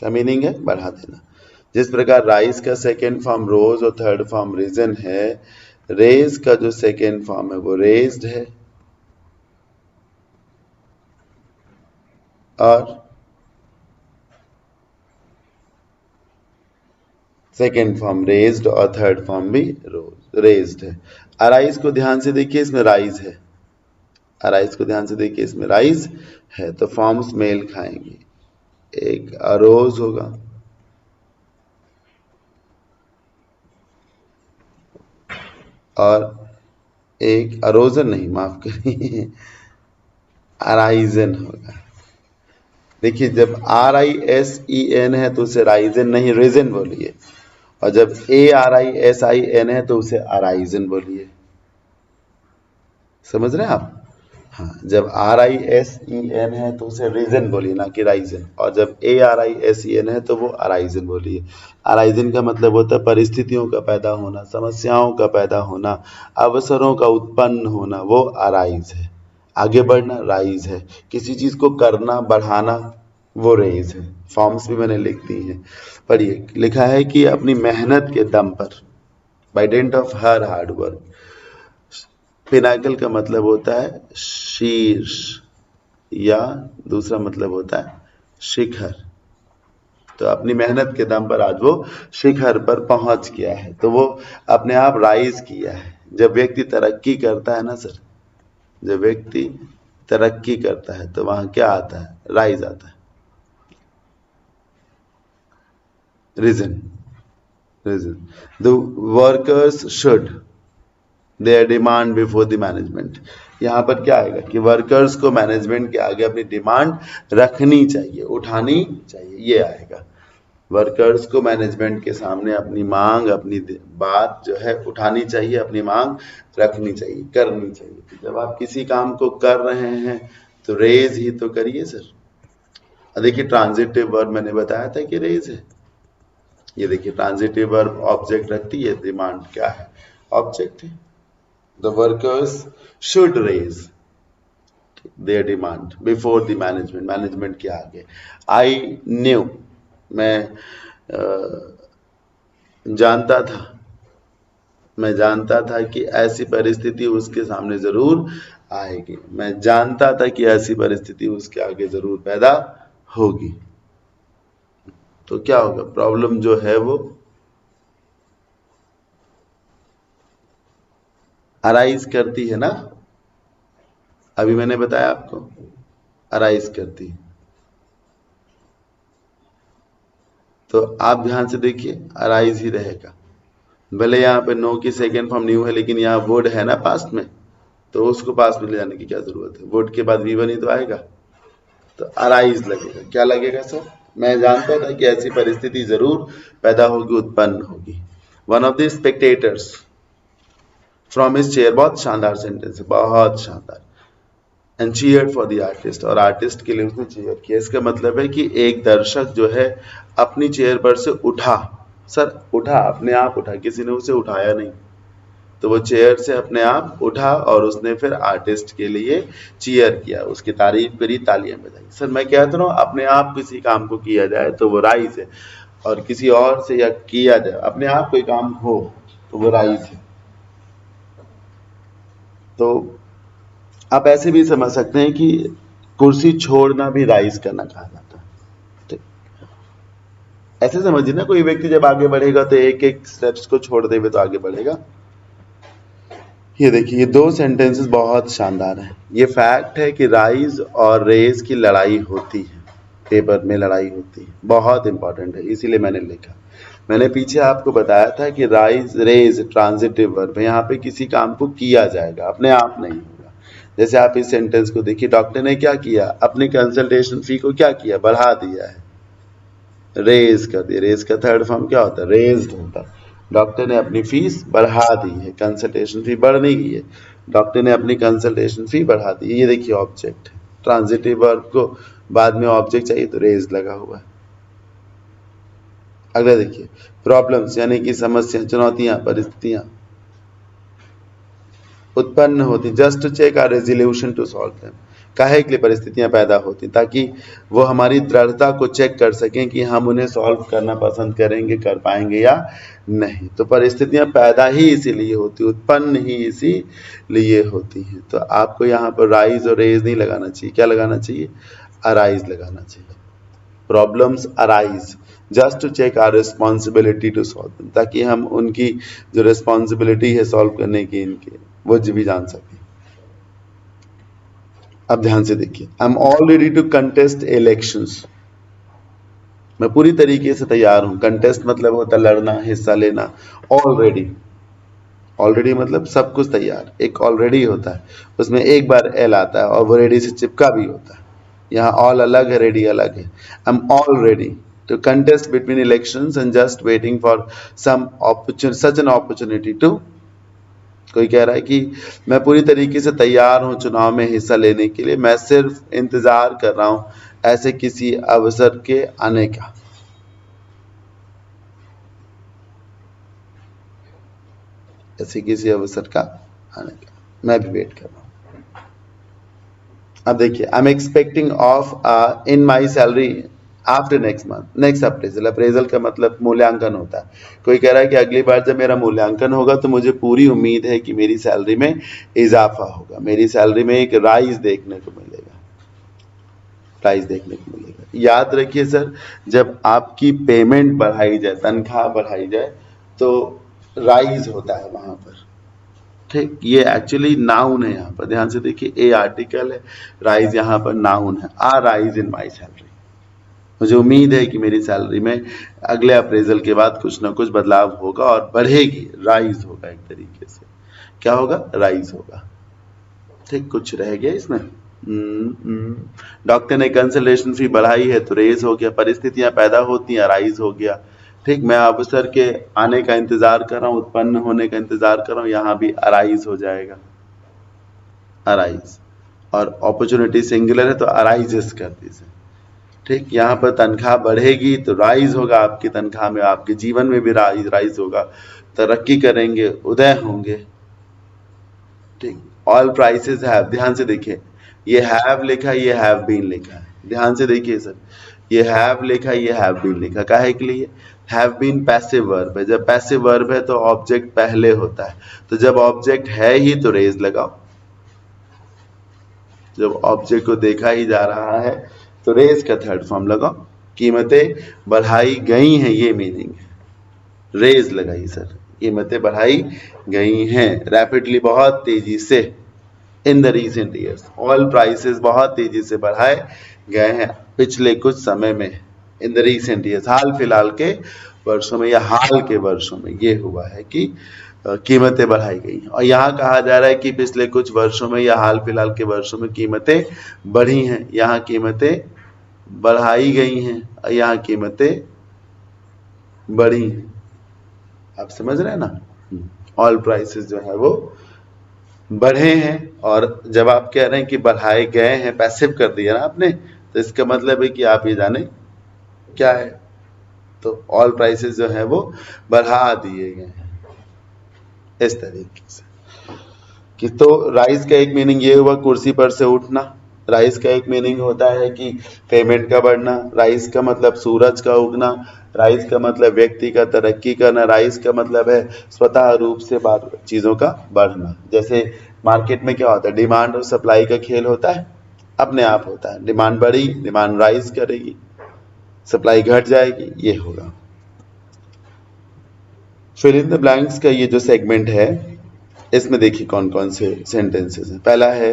A: का मीनिंग है बढ़ा देना। जिस प्रकार राइस का सेकेंड फॉर्म रोज और थर्ड फॉर्म रीजन है, रेज का जो सेकेंड फॉर्म है वो रेज्ड है और सेकेंड फॉर्म रेज्ड और थर्ड फॉर्म भी रोज रेज्ड है। अराइज को ध्यान से देखिए, इसमें राइज है। अराइज को ध्यान से देखिए, इसमें राइज है, तो फॉर्म्स मेल खाएंगे। एक अरोज होगा और एक अरोजन नहीं, माफ करिए, अराइजन होगा। देखिए, जब RISEN है तो उसे राइजन नहीं रीजन बोलिए, और जब ARISIN है तो उसे अराइजन बोलिए। समझ रहे हैं आप? हाँ, जब RISEN है तो उसे रीजन बोलिए, ना कि राइजन, और जब ARISEN है तो वो अराइजन बोलिए। अराइजन का मतलब होता है परिस्थितियों का पैदा होना, समस्याओं का पैदा होना, अवसरों का उत्पन्न होना, वो अराइज है। आगे बढ़ना राइज है, किसी चीज को करना, बढ़ाना, वो रेज है। फॉर्म्स भी मैंने लिख दी हैं, पढ़िए। लिखा है कि अपनी मेहनत के दम पर, by dint of her hard work. Pinnacle का मतलब होता है शीर्ष, या दूसरा मतलब होता है शिखर। तो अपनी मेहनत के दम पर आज वो शिखर पर पहुंच गया है, तो वो अपने आप राइज किया है। जब व्यक्ति तरक्की करता है ना सर, जब व्यक्ति तरक्की करता है तो वहां क्या आता है, राइज आता है, reason. Reason, the workers should their demand before the management. यहाँ पर क्या आएगा कि वर्कर्स को मैनेजमेंट के आगे अपनी डिमांड रखनी चाहिए, उठानी चाहिए, ये आएगा। वर्कर्स को मैनेजमेंट के सामने अपनी मांग, अपनी बात जो है उठानी चाहिए, अपनी मांग रखनी चाहिए, करनी चाहिए। जब आप किसी काम को कर रहे हैं तो रेज ही तो करिए सर। देखिए, ट्रांजिटिव वर्ब मैंने बताया था कि रेज है। ये देखिए, ट्रांजिटिव वर्ब ऑब्जेक्ट रखती है, डिमांड क्या है, ऑब्जेक्ट है। The workers should raise their demand before the management, management के आगे। I knew, मैं जानता था, मैं जानता था कि ऐसी परिस्थिति उसके सामने जरूर आएगी। मैं जानता था कि ऐसी परिस्थिति उसके आगे जरूर पैदा होगी। तो क्या होगा, प्रॉब्लम जो है वो अराइज करती है ना, अभी मैंने बताया आपको, अराइज करती है। तो आप ध्यान से देखिए, अराइज ही रहेगा। भले यहाँ पे नो की सेकेंड फॉर्म न्यू है, लेकिन यहाँ वुड है ना पास्ट में, तो उसको पास्ट में ले जाने की क्या जरूरत है, वुड के बाद V1 ही तो आएगा। तो अराइज लगेगा। क्या लगेगा सर? मैं जानता था कि ऐसी परिस्थिति जरूर पैदा होगी, उत्पन्न होगी। One of the spectators from his chair, बहुत शानदार सेंटेंस है, बहुत शानदार। And cheered for the artist, और आर्टिस्ट के लिए उसने चीयर किया। इसका मतलब है कि एक दर्शक जो है अपनी चेयर पर से उठा। सर उठा, अपने आप उठा, किसी ने उसे उठाया नहीं। तो वो चेयर से अपने आप उठा और उसने फिर आर्टिस्ट के लिए चीयर किया, उसकी तारीफ करी, तालियां बजाई। सर मैं कहता हूँ अपने आप किसी काम को किया जाए तो वो राइज है, और किसी और से या किया जाए, अपने आप कोई काम हो तो वो राइज है। तो आप ऐसे भी समझ सकते हैं कि कुर्सी छोड़ना भी राइज करना कहा जाता है। ठीक, ऐसे समझिए ना, कोई व्यक्ति जब आगे बढ़ेगा तो एक एक स्टेप्स को छोड़ते हुए तो आगे बढ़ेगा। ये देखिए, ये दो सेंटेंसेस बहुत शानदार हैं। ये फैक्ट है कि राइज और रेज की लड़ाई होती है, पेपर में लड़ाई होती है, बहुत इंपॉर्टेंट है, इसीलिए मैंने लिखा। मैंने पीछे आपको बताया था कि राइज रेज ट्रांजिटिव वर्ब है, यहाँ पे किसी काम को किया जाएगा, अपने आप नहीं होगा। जैसे आप इस सेंटेंस को देखिए, डॉक्टर ने क्या किया, अपनी कंसल्टेशन फी को क्या किया, बढ़ा दिया है, रेज कर दिया। रेज का थर्ड फॉर्म क्या होता है, रेज्ड होता है। डॉक्टर ने अपनी फीस बढ़ा दी है, कंसल्टेशन फी बढ़ नहीं गई है, डॉक्टर ने अपनी कंसल्टेशन फी बढ़ा दी है। ये देखिए ऑब्जेक्ट है, ट्रांजिटिव वर्ब को बाद में ऑब्जेक्ट चाहिए तो रेज लगा हुआ है। अगला देखिए, प्रॉब्लम्स यानी कि समस्या, चुनौतियां, परिस्थितियां उत्पन्न होती, just to check our resolution to solve them. काहे के लिए परिस्थितियां पैदा होती, ताकि वो हमारी दृढ़ता को चेक कर सकें कि हम उन्हें सॉल्व करना पसंद करेंगे, कर पाएंगे या नहीं। तो परिस्थितियां पैदा ही इसीलिए होती, उत्पन्न ही इसीलिए होती हैं। तो आपको यहाँ पर राइज और रेज नहीं लगाना चाहिए, क्या लगाना चाहिए, अराइज लगाना चाहिए। Problems arise just to check our responsibility to solve them, ताकि हम उनकी जो रिस्पॉन्सिबिलिटी है सॉल्व करने की, इनकी वो भी जान सकें। अब ध्यान से देखिए, I am all ready to contest elections, मैं पूरी तरीके से तैयार हूं। कंटेस्ट मतलब होता है लड़ना, हिस्सा लेना। ऑलरेडी, ऑलरेडी मतलब सब कुछ तैयार। एक ऑलरेडी होता है, उसमें एक बार एल आता है और वो रेडी से चिपका भी होता है। यहाँ ऑल अलग है, रेडी अलग है। I am all ready to contest between elections and just waiting for some opportunity, such an opportunity to. कोई कह रहा है कि मैं पूरी तरीके से तैयार हूं चुनाव में हिस्सा लेने के लिए, मैं सिर्फ इंतजार कर रहा हूं ऐसे किसी अवसर के आने का। ऐसे किसी अवसर का आने का मैं भी वेट कर रहा हूं। अब देखिए, I am expecting of in my salary after next month, next appraisal. Appraisal का मतलब मूल्यांकन होता है। कोई कह रहा है कि अगली बार जब मेरा मूल्यांकन होगा तो मुझे पूरी उम्मीद है कि मेरी सैलरी में इजाफा होगा, मेरी सैलरी में एक राइज देखने को मिलेगा, राइज देखने को मिलेगा। याद रखिए सर, जब आपकी पेमेंट बढ़ाई जाए, तनख्वाह बढ़ाई जाए, तो राइज होता है वहां पर। ठीक, ये एक्चुअली नाउन है। यहाँ पर ध्यान से देखिए, ए आर्टिकल है, राइज यहाँ पर नाउन है। आ राइज इन माई सैलरी, मुझे उम्मीद है कि मेरी सैलरी में अगले अप्रेजल के बाद कुछ ना कुछ बदलाव होगा और बढ़ेगी, राइज होगा। एक तरीके से क्या होगा, राइज होगा। ठीक, कुछ रह गया इसमें। डॉक्टर ने कंसल्टेशन फी बढ़ाई है तो रेज हो गया, परिस्थितियां पैदा होती हैं, राइज हो गया। ठीक, मैं अवसर के आने का इंतजार कर रहा हूं, उत्पन्न होने का इंतजार कर रहा हूं, यहां भी अराइज हो जाएगा, अराइज। और अपॉर्चुनिटी सिंगुलर है तो अराइजेस कर दीजिए। ठीक, यहाँ पर तनख्वाह बढ़ेगी तो राइज होगा, आपकी तनख्वाह में, आपके जीवन में भी राइज होगा, तरक्की करेंगे, उदय होंगे। ठीक, ऑल प्राइसेस हैव, ध्यान से देखिए, ये हैव लिखा है, ये हैव बीन लिखा है। ध्यान से देखिए सर, ये हैव लिखा है, ये हैव बीन लिखा, काहे के लिए, हैव बीन पैसिव वर्ब है। जब पैसिव वर्ब है तो ऑब्जेक्ट पहले होता है, तो जब ऑब्जेक्ट है ही तो रेज लगाओ। जब ऑब्जेक्ट को देखा ही जा रहा है तो रेज का थर्ड फॉर्म लगाओ। कीमतें बढ़ाई गई हैं, ये मीनिंग है, रेज लगाई सर, कीमतें बढ़ाई गई हैं रैपिडली, बहुत तेजी से, in the recent years. All prices बहुत तेजी से बढ़ाए गए हैं पिछले कुछ समय में, इन द रीसेंट ईयर्स, हाल फिलहाल के वर्षों में या हाल के वर्षों में ये हुआ है कि कीमतें बढ़ाई गई हैं। और यहाँ कहा जा रहा है कि पिछले कुछ वर्षों में या हाल फिलहाल के वर्षों में कीमतें बढ़ी हैं, यहाँ कीमतें बढ़ाई गई हैं और यहाँ कीमतें बढ़ी हैं। आप समझ रहे हैं ना? ऑल प्राइसेस जो है वो बढ़े हैं। और जब आप कह रहे हैं कि बढ़ाए गए हैं, पैसिव कर दिया ना आपने, तो इसका मतलब है कि आप ये जाने क्या है, तो ऑल प्राइसेस जो है वो बढ़ा दिए गए हैं इस तरीके से। कि तो राइज का एक मीनिंग ये हुआ कुर्सी पर से उठना, राइज का एक मीनिंग होता है कि पेमेंट का बढ़ना, राइज का मतलब सूरज का उगना, राइज का मतलब व्यक्ति का तरक्की करना, राइज का मतलब है स्वतः रूप से चीज़ों का बढ़ना। जैसे मार्केट में क्या होता है, डिमांड और सप्लाई का खेल होता है, अपने आप होता है। डिमांड बढ़ी, डिमांड राइज करेगी, सप्लाई घट जाएगी, ये होगा। फिल इन द ब्लैंक्स का ये जो सेगमेंट है, इसमें देखिए कौन कौन से सेंटेंसेस हैं। पहला है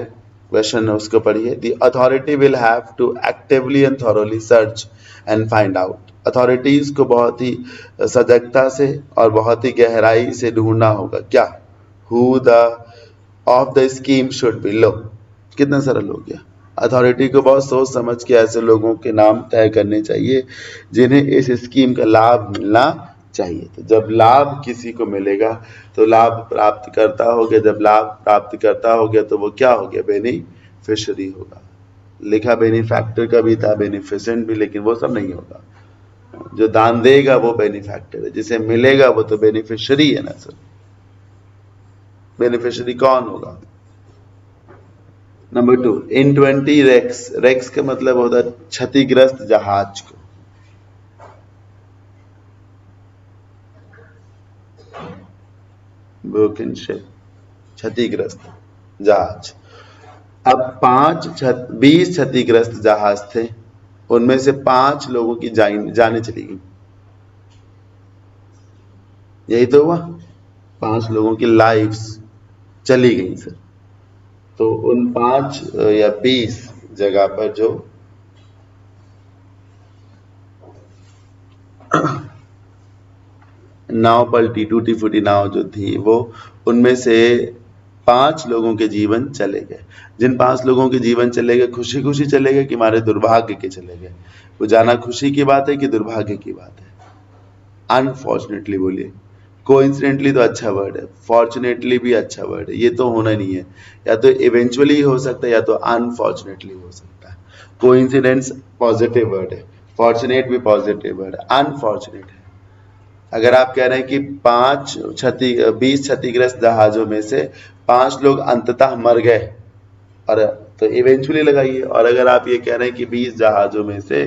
A: क्वेश्चन है, उसको पढ़िए। The authority will have to actively and thoroughly search and find out. Authorities को बहुत ही सजगता से और बहुत ही गहराई से ढूंढना होगा क्या, who the of the scheme should be. लो कितना सरल हो गया। अथॉरिटी को बहुत सोच समझ के ऐसे लोगों के नाम तय करने चाहिए जिन्हें इस स्कीम का लाभ मिलना चाहिए। तो जब लाभ किसी को मिलेगा तो लाभ प्राप्त करता हो गया, जब लाभ प्राप्त करता हो गया तो वो क्या हो गया, बेनिफिशियरी होगा। लिखा बेनिफैक्टर का भी था, बेनिफिशिएंट भी, लेकिन वो सब नहीं होगा। जो दान देगा वो बेनिफैक्टर है, जिसे मिलेगा वो तो बेनिफिशियरी है ना सर। बेनिफिशियरी कौन होगा? नंबर 2, इन 20 रेक्स। रेक्स का मतलब होता है क्षतिग्रस्त जहाज को। ब्रोकन शिप, क्षतिग्रस्त जहाज। अब 20 क्षतिग्रस्त जहाज थे, उनमें से 5 लोगों की जानें चली गई। यही तो हुआ, 5 लोगों की लाइफ्स चली गई सर। तो उन 5 या 20 जगह पर जो नाव पलटी, टूटी फूटी नाव जो थी वो, उनमें से 5 लोगों के जीवन चले गए। जिन 5 लोगों के जीवन चले गए, खुशी खुशी चले गए कि हमारे दुर्भाग्य के चले गए? वो जाना खुशी की बात है कि दुर्भाग्य की बात है? अनफॉर्चुनेटली बोलिए। कोइंसिडेंटली तो अच्छा वर्ड है, फॉर्चुनेटली भी अच्छा वर्ड है, ये तो होना नहीं है। या तो इवेंचुअली हो सकता है या तो अनफॉर्चुनेटली हो सकता है। कोइंसिडेंस पॉजिटिव वर्ड है, फॉर्चुनेट भी पॉजिटिव वर्ड है, अनफॉर्चुनेट है। अगर आप कह रहे हैं कि 20 क्षतिग्रस्त जहाजों में से 5 लोग अंततः मर गए, और तो इवेंचुअली लगाइए। और अगर आप ये कह रहे हैं कि 20 जहाजों में से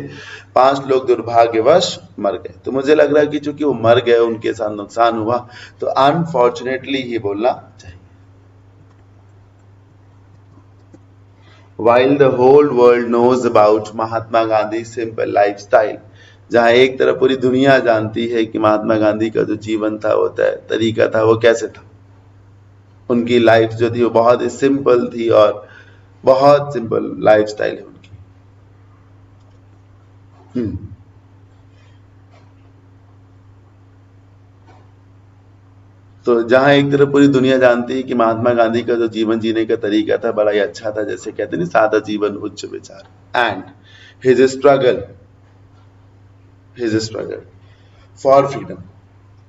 A: 5 लोग दुर्भाग्यवश मर गए, तो मुझे लग रहा है कि चूंकि वो मर गए, उनके साथ नुकसान हुआ, तो अनफॉर्चुनेटली ही बोलना चाहिए। While the whole world knows about Mahatma Gandhi simple lifestyle, जहां एक तरफ पूरी दुनिया जानती है कि महात्मा गांधी का जो जीवन था, वो तरीका था, वो कैसे था, उनकी लाइफ जो थी वो बहुत ही सिंपल थी और बहुत सिंपल लाइफस्टाइल है उनकी। तो जहां एक तरफ पूरी दुनिया जानती है कि महात्मा गांधी का जो जीवन जीने का तरीका था बड़ा ही अच्छा था, जैसे कहते हैं सादा जीवन उच्च विचार, and his struggle for freedom.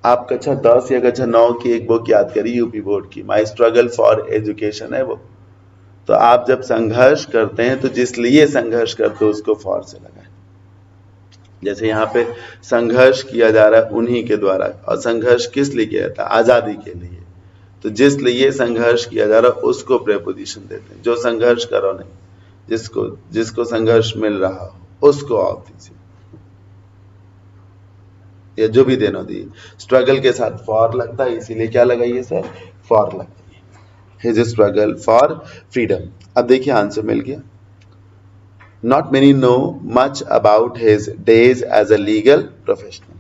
A: आप कक्षा 10 या कक्षा 9 की एक बुक याद करिए, यूपी बोर्ड की, माई स्ट्रगल फॉर एजुकेशन है वो। तो आप जब संघर्ष करते हैं तो जिस लिए संघर्ष करते हो उसको फॉर से लगाएं। जैसे यहाँ पे संघर्ष किया जा रहा है उन्हीं के द्वारा, और संघर्ष किस लिए किया जाता है? आजादी के लिए। तो जिस लिए संघर्ष किया जा रहा है उसको प्रेपोजिशन देते हैं। जो संघर्ष करो नहीं, जिसको संघर्ष मिल रहा हो उसको ऑफ दीजिए, या जो भी देना दी। स्ट्रगल के साथ फॉर लगता है, इसीलिए क्या लगाइए सर? फॉर लगाइए। His struggle for freedom. अब देखिए आंसर मिल गया। Not many know much about his days as a legal professional।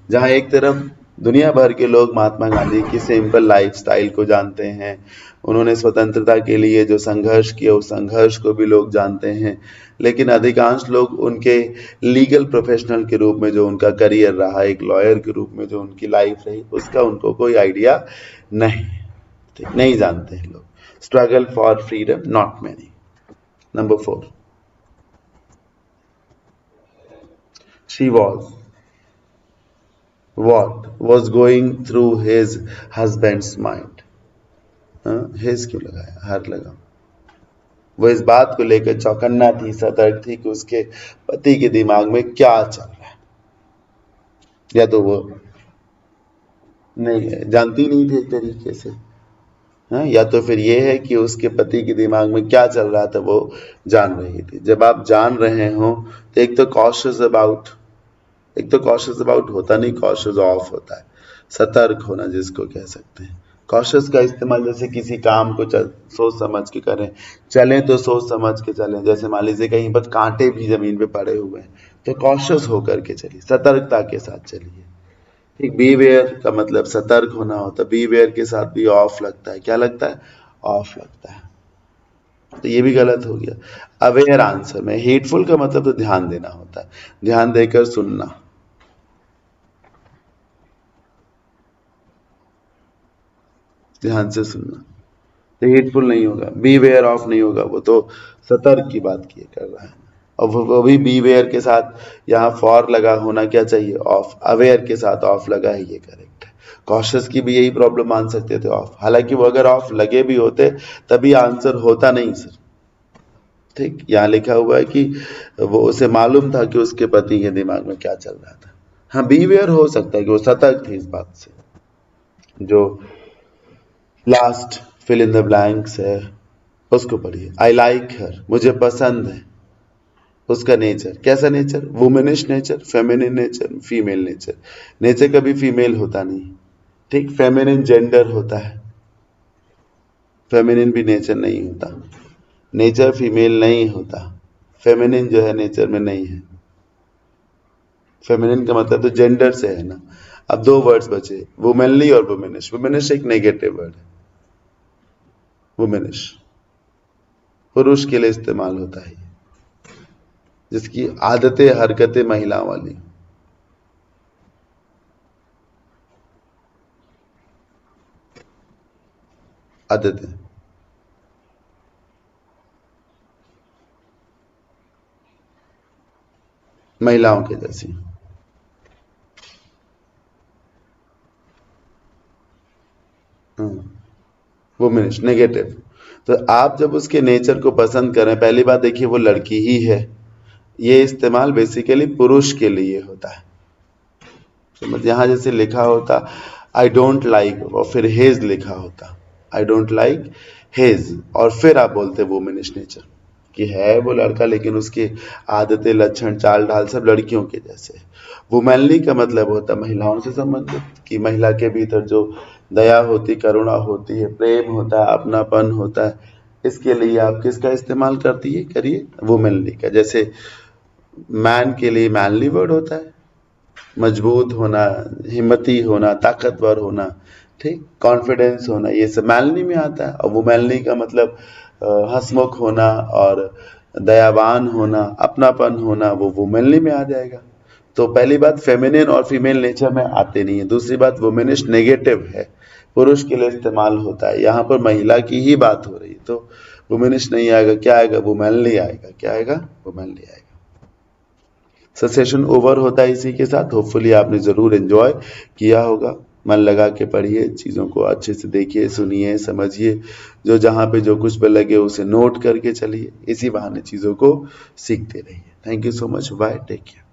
A: जहां एक तरफ दुनिया भर के लोग महात्मा गांधी की सिंपल लाइफस्टाइल को जानते हैं। उन्होंने स्वतंत्रता के लिए जो संघर्ष किया उस संघर्ष को भी लोग जानते हैं, लेकिन अधिकांश लोग उनके लीगल प्रोफेशनल के रूप में जो उनका करियर रहा, एक लॉयर के रूप में जो उनकी लाइफ रही, उसका उनको कोई आइडिया नहीं जानते हैं लोग। Struggle for freedom, not many. Number 4, she was going through his husband's mind। his क्यों लगाया, हर लगा। वो इस बात को लेकर चौकन्ना थी, सतर्क थी कि उसके पति के दिमाग में क्या चल रहा है। या तो वो नहीं जानती नहीं थी एक तरीके से, या तो फिर ये है कि उसके पति के दिमाग में क्या चल रहा था वो जान रही थी। जब आप जान रहे हो तो एक तो कॉशियस अबाउट होता नहीं, कॉशियस ऑफ होता है, सतर्क होना जिसको कह सकते हैं। कॉशियस का इस्तेमाल जैसे किसी काम को सोच समझ के करें, चलें तो सोच समझ के चलें। जैसे मान लीजिए कहीं पर कांटे भी जमीन पे पड़े हुए हैं तो कॉशियस होकर के चलिए, सतर्कता के साथ चलिए। ठीक, बीवेयर का मतलब सतर्क होना होता है। बीवेयर के साथ भी ऑफ लगता है। क्या लगता है? ऑफ लगता है। तो ये भी गलत हो गया। अवेयर आंसर में हेटफुल का मतलब तो ध्यान देना होता है, ध्यान देकर सुनना। ध्यान से सुनना तो हेटफुल नहीं होगा। बीवेयर ऑफ नहीं होगा, वो तो सतर्क की बात किए कर रहा है। और वो भी बीवेयर के साथ यहाँ फॉर लगा होना क्या चाहिए? ऑफ। अवेयर के साथ ऑफ लगा है, ये करेक्ट है। कॉशियस की भी यही प्रॉब्लम मान सकते थे, ऑफ। हालांकि वो अगर ऑफ लगे भी होते तभी आंसर होता नहीं सर। ठीक, यहाँ लिखा हुआ है कि वो उसे मालूम था कि उसके पति के दिमाग में क्या चल रहा था। हाँ, बीवेयर हो सकता है कि वो सतर्क थे इस बात से। जो last fill in the blanks है उसको पढ़िए। आई लाइक हर, मुझे पसंद है। उसका नेचर कैसा nature? Womanish nature, feminine nature, female nature. Nature कभी फीमेल होता नहीं। ठीक, फेमिनिन जेंडर होता है, फेमिनिन भी नेचर नहीं होता। नेचर फीमेल नहीं होता, फेमिनिन जो है नेचर में नहीं है। फेमिनिन का मतलब तो जेंडर से है ना। अब 2 वर्ड्स बचे, वुमेनली और वुमेनिश। वुमेनिश एक नेगेटिव वर्ड है। वुमेनिश पुरुष के लिए इस्तेमाल होता है, जिसकी आदतें हरकतें महिलाओं वाली। आदतें महिलाओं के जैसी। वुमेनिश नेगेटिव। तो आप जब उसके नेचर को पसंद करें, पहली बात देखिए वो लड़की ही है। ये इस्तेमाल बेसिकली पुरुष के लिए होता है। तो यहां जैसे लिखा होता आई डोंट लाइक और फिर हेज लिखा होता, आई डोंट लाइक हेज, और फिर आप बोलते वुमेनिश नेचर कि है वो लड़का लेकिन उसकी आदतें, लक्षण, चाल ढाल सब लड़कियों के जैसे। वुमेनली का मतलब होता है महिलाओं से संबंधित, कि महिला के भीतर जो दया होती, करुणा होती है, प्रेम होता है, अपनापन होता है, इसके लिए आप किसका इस्तेमाल करती है? करिए वुमेनली का। जैसे मैन के लिए मैनली वर्ड होता है, मजबूत होना, हिम्मती होना, ताकतवर होना, ठीक, कॉन्फिडेंस होना, ये सब मैनली में आता है। और वुमेनली का मतलब हंसमुख होना और दयावान होना, अपनापन होना, वो वुमेनली में आ जाएगा। तो पहली बात फेमिनिन और फीमेल नेचर में आते नहीं है। दूसरी बात वुमेनिश नेगेटिव है, पुरुष के लिए इस्तेमाल होता है। यहाँ पर महिला की ही बात हो रही है, तो वुमेनिश नहीं आएगा। क्या आएगा? वुमेनली आएगा। क्या आएगा? वुमेनली आएगा। सेशन ओवर होता है इसी के साथ। होपफुली आपने जरूर एंजॉय किया होगा। मन लगा के पढ़िए, चीज़ों को अच्छे से देखिए, सुनिए, समझिए। जो जहाँ पे जो कुछ पे लगे उसे नोट करके चलिए। इसी बहाने चीज़ों को सीखते रहिए। Thank you so much. Bye, take care.